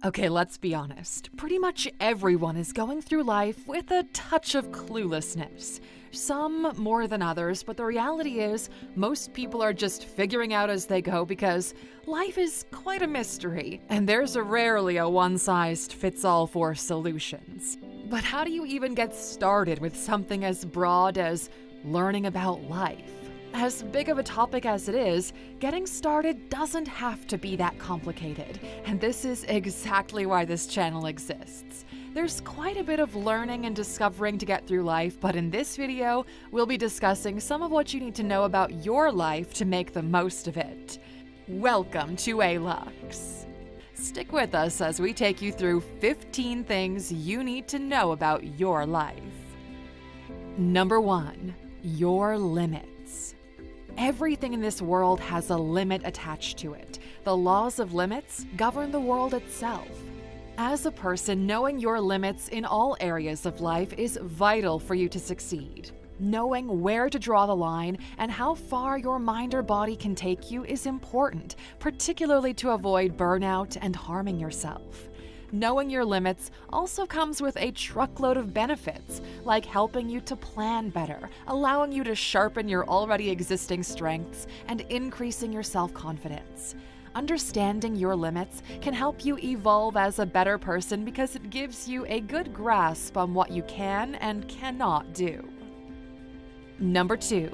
Okay, let's be honest. Pretty much everyone is going through life with a touch of cluelessness. Some more than others, but the reality is most people are just figuring out as they go because life is quite a mystery, and there's rarely a one-size-fits-all for solutions. But how do you even get started with something as broad as learning about life? As big of a topic as it is, getting started doesn't have to be that complicated, and this is exactly why this channel exists. There's quite a bit of learning and discovering to get through life, but in this video, we'll be discussing some of what you need to know about your life to make the most of it. Welcome to A-Lux. Stick with us as we take you through 15 things you need to know about your life. Number 1. Your limits. Everything in this world has a limit attached to it. The laws of limits govern the world itself. As a person, knowing your limits in all areas of life is vital for you to succeed. Knowing where to draw the line and how far your mind or body can take you is important, particularly to avoid burnout and harming yourself. Knowing your limits also comes with a truckload of benefits, like helping you to plan better, allowing you to sharpen your already existing strengths, and increasing your self-confidence. Understanding your limits can help you evolve as a better person because it gives you a good grasp on what you can and cannot do. Number 2.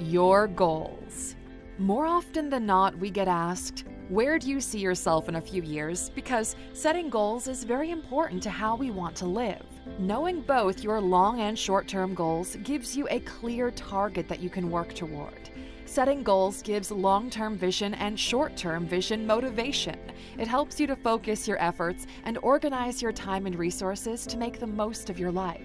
Your goals. More often than not, we get asked, where do you see yourself in a few years? Because setting goals is very important to how we want to live. Knowing both your long and short-term goals gives you a clear target that you can work toward. Setting goals gives long-term vision and short-term vision motivation. It helps you to focus your efforts and organize your time and resources to make the most of your life.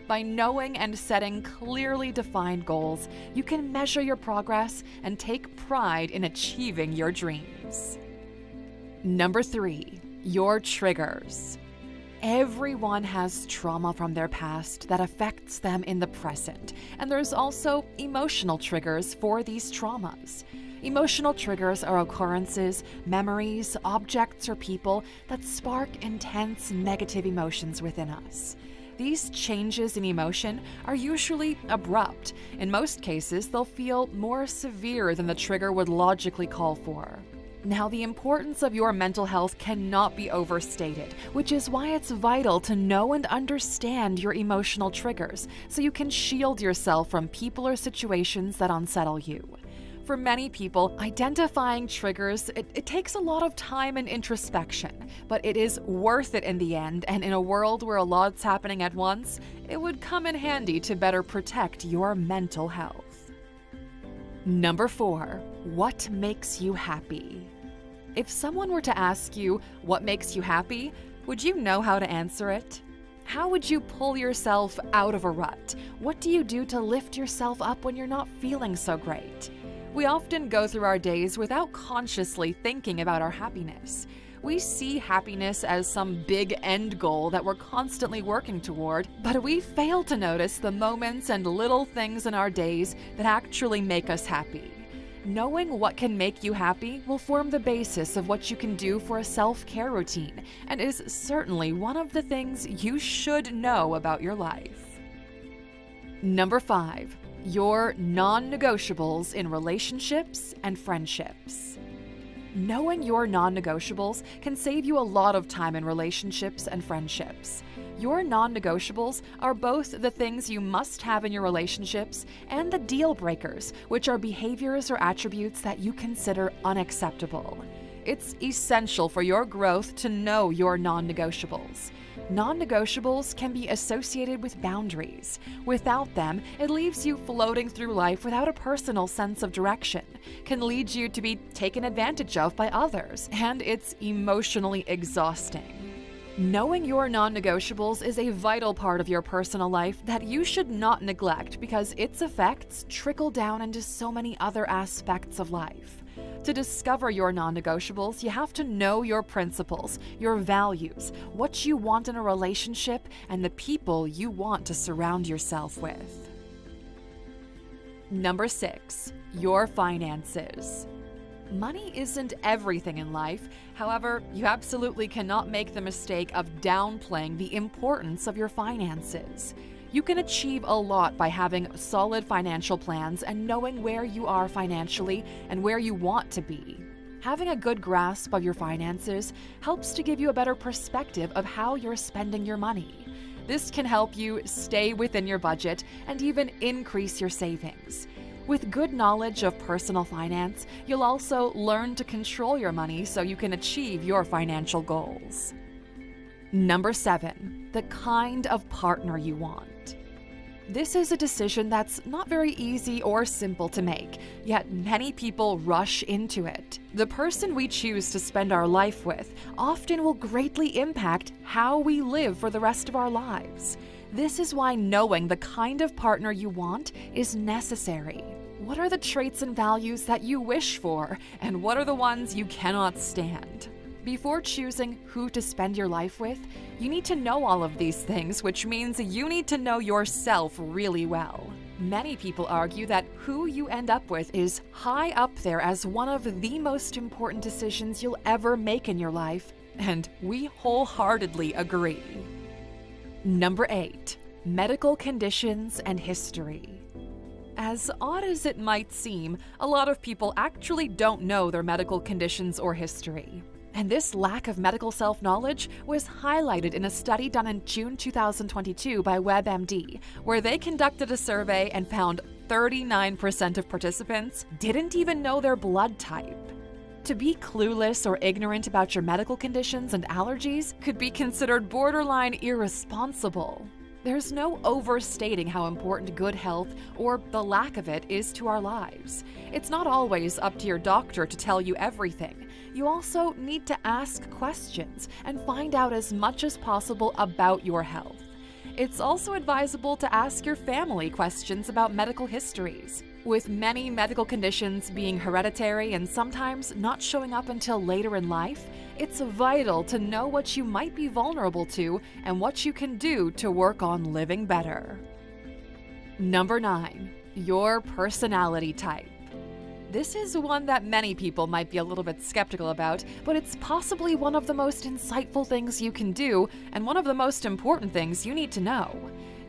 By knowing and setting clearly defined goals, you can measure your progress and take pride in achieving your dreams. Number 3. Your triggers. Everyone has trauma from their past that affects them in the present, and there's also emotional triggers for these traumas. Emotional triggers are occurrences, memories, objects, or people that spark intense negative emotions within us. These changes in emotion are usually abrupt. In most cases, they'll feel more severe than the trigger would logically call for. Now, the importance of your mental health cannot be overstated, which is why it's vital to know and understand your emotional triggers so you can shield yourself from people or situations that unsettle you. For many people, identifying triggers, it takes a lot of time and introspection, but it is worth it in the end, and in a world where a lot's happening at once, it would come in handy to better protect your mental health. Number 4. What makes you happy? If someone were to ask you what makes you happy, would you know how to answer it? How would you pull yourself out of a rut? What do you do to lift yourself up when you're not feeling so great? We often go through our days without consciously thinking about our happiness. We see happiness as some big end goal that we're constantly working toward, but we fail to notice the moments and little things in our days that actually make us happy. Knowing what can make you happy will form the basis of what you can do for a self-care routine, and is certainly one of the things you should know about your life. Number 5. Your non-negotiables in relationships and friendships. Knowing your non-negotiables can save you a lot of time in relationships and friendships. Your non-negotiables are both the things you must have in your relationships and the deal breakers, which are behaviors or attributes that you consider unacceptable. It's essential for your growth to know your non-negotiables. Non-negotiables can be associated with boundaries. Without them, it leaves you floating through life without a personal sense of direction, can lead you to be taken advantage of by others, and it's emotionally exhausting. Knowing your non-negotiables is a vital part of your personal life that you should not neglect because its effects trickle down into so many other aspects of life. To discover your non-negotiables, you have to know your principles, your values, what you want in a relationship, and the people you want to surround yourself with. Number 6. Your finances. Money isn't everything in life. However, you absolutely cannot make the mistake of downplaying the importance of your finances. You can achieve a lot by having solid financial plans and knowing where you are financially and where you want to be. Having a good grasp of your finances helps to give you a better perspective of how you're spending your money. This can help you stay within your budget and even increase your savings. With good knowledge of personal finance, you'll also learn to control your money so you can achieve your financial goals. Number 7, the kind of partner you want. This is a decision that's not very easy or simple to make, yet many people rush into it. The person we choose to spend our life with often will greatly impact how we live for the rest of our lives. This is why knowing the kind of partner you want is necessary. What are the traits and values that you wish for, and what are the ones you cannot stand? Before choosing who to spend your life with, you need to know all of these things, which means you need to know yourself really well. Many people argue that who you end up with is high up there as one of the most important decisions you'll ever make in your life, and we wholeheartedly agree. Number 8, medical conditions and history. As odd as it might seem, a lot of people actually don't know their medical conditions or history. And this lack of medical self-knowledge was highlighted in a study done in June 2022 by WebMD, where they conducted a survey and found 39% of participants didn't even know their blood type. To be clueless or ignorant about your medical conditions and allergies could be considered borderline irresponsible. There's no overstating how important good health, or the lack of it, is to our lives. It's not always up to your doctor to tell you everything. You also need to ask questions and find out as much as possible about your health. It's also advisable to ask your family questions about medical histories. With many medical conditions being hereditary and sometimes not showing up until later in life, it's vital to know what you might be vulnerable to and what you can do to work on living better. Number 9, your personality type. This is one that many people might be a little bit skeptical about, but it's possibly one of the most insightful things you can do and one of the most important things you need to know.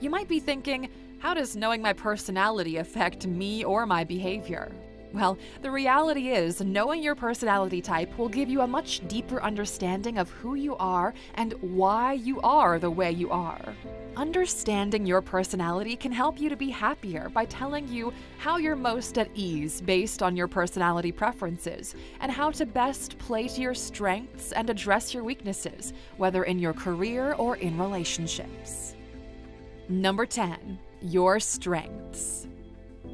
You might be thinking, how does knowing my personality affect me or my behavior? Well, the reality is, knowing your personality type will give you a much deeper understanding of who you are and why you are the way you are. Understanding your personality can help you to be happier by telling you how you're most at ease based on your personality preferences, and how to best play to your strengths and address your weaknesses, whether in your career or in relationships. Number 10, your strengths.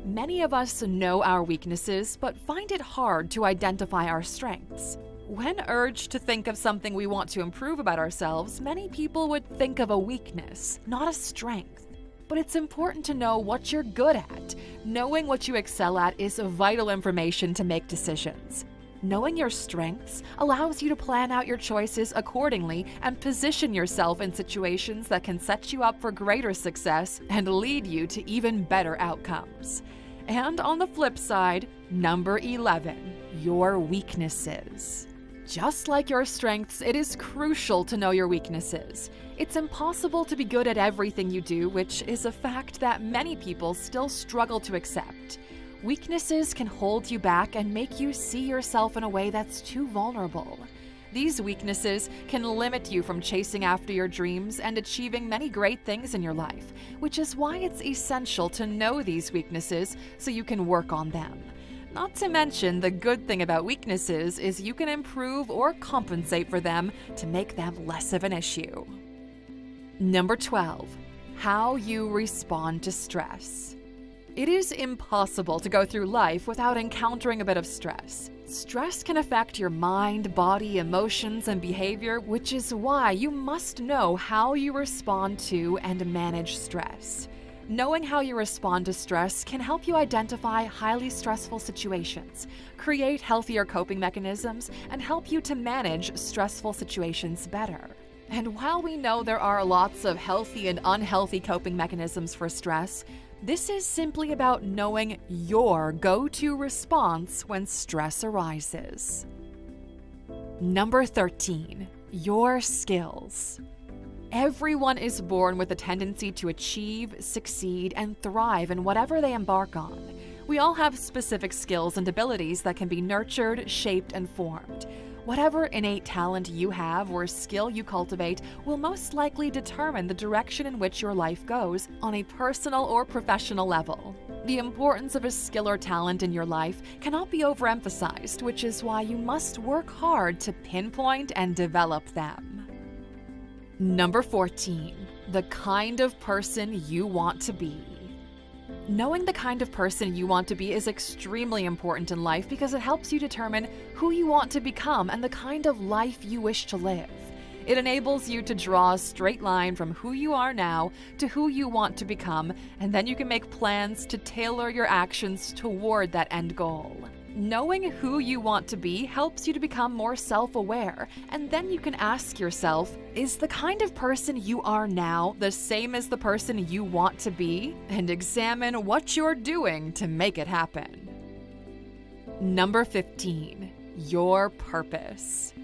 Many of us know our weaknesses, but find it hard to identify our strengths. When urged to think of something we want to improve about ourselves, many people would think of a weakness, not a strength. But it's important to know what you're good at. Knowing what you excel at is vital information to make decisions. Knowing your strengths allows you to plan out your choices accordingly and position yourself in situations that can set you up for greater success and lead you to even better outcomes. And on the flip side, number 11, your weaknesses. Just like your strengths, it is crucial to know your weaknesses. It's impossible to be good at everything you do, which is a fact that many people still struggle to accept. Weaknesses can hold you back and make you see yourself in a way that's too vulnerable. These weaknesses can limit you from chasing after your dreams and achieving many great things in your life, which is why it's essential to know these weaknesses so you can work on them. Not to mention, the good thing about weaknesses is you can improve or compensate for them to make them less of an issue. Number 12, how you respond to stress. It is impossible to go through life without encountering a bit of stress. Stress can affect your mind, body, emotions, and behavior, which is why you must know how you respond to and manage stress. Knowing how you respond to stress can help you identify highly stressful situations, create healthier coping mechanisms, and help you to manage stressful situations better. And while we know there are lots of healthy and unhealthy coping mechanisms for stress, This is simply about knowing your go-to response when stress arises. Number 13, your skills. Everyone is born with a tendency to achieve, succeed, and thrive in whatever they embark on. We all have specific skills and abilities that can be nurtured, shaped, and formed. Whatever innate talent you have or skill you cultivate will most likely determine the direction in which your life goes on a personal or professional level. The importance of a skill or talent in your life cannot be overemphasized, which is why you must work hard to pinpoint and develop them. Number 14, the kind of person you want to be. Knowing the kind of person you want to be is extremely important in life because it helps you determine who you want to become and the kind of life you wish to live. It enables you to draw a straight line from who you are now to who you want to become, and then you can make plans to tailor your actions toward that end goal. Knowing who you want to be helps you to become more self-aware, and then you can ask yourself, is the kind of person you are now the same as the person you want to be? And examine what you're doing to make it happen. Number 15, your purpose.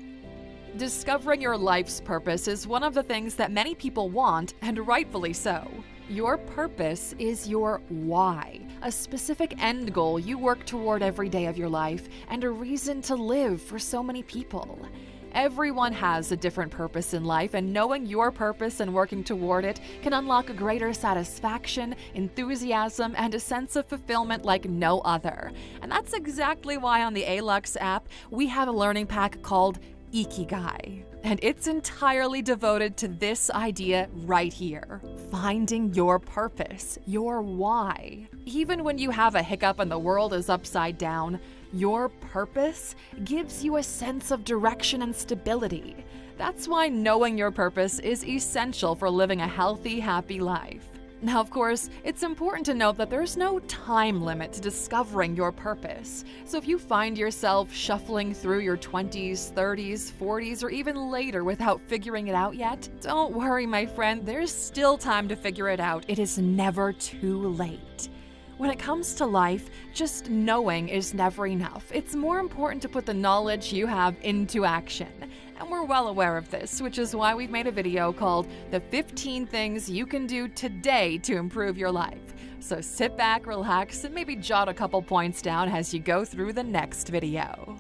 Discovering your life's purpose is one of the things that many people want, and rightfully so. Your purpose is your why, a specific end goal you work toward every day of your life, and a reason to live for so many people. Everyone has a different purpose in life, and knowing your purpose and working toward it can unlock a greater satisfaction, enthusiasm, and a sense of fulfillment like no other. And that's exactly why on the ALUX app, we have a learning pack called Ikigai. And it's entirely devoted to this idea right here. Finding your purpose, your why. Even when you have a hiccup and the world is upside down, your purpose gives you a sense of direction and stability. That's why knowing your purpose is essential for living a healthy, happy life. Now, of course, it's important to note that there's no time limit to discovering your purpose. So if you find yourself shuffling through your 20s, 30s, 40s, or even later without figuring it out yet, don't worry, my friend, there's still time to figure it out. It is never too late. When it comes to life, just knowing is never enough. It's more important to put the knowledge you have into action. And we're well aware of this, which is why we've made a video called The 15 Things You Can Do Today to Improve Your Life. So sit back, relax, and maybe jot a couple points down as you go through the next video.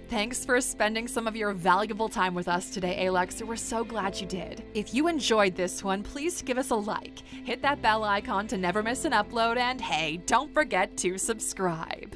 Thanks for spending some of your valuable time with us today, ALUX. We're so glad you did. If you enjoyed this one, please give us a like, hit that bell icon to never miss an upload, and hey, don't forget to subscribe.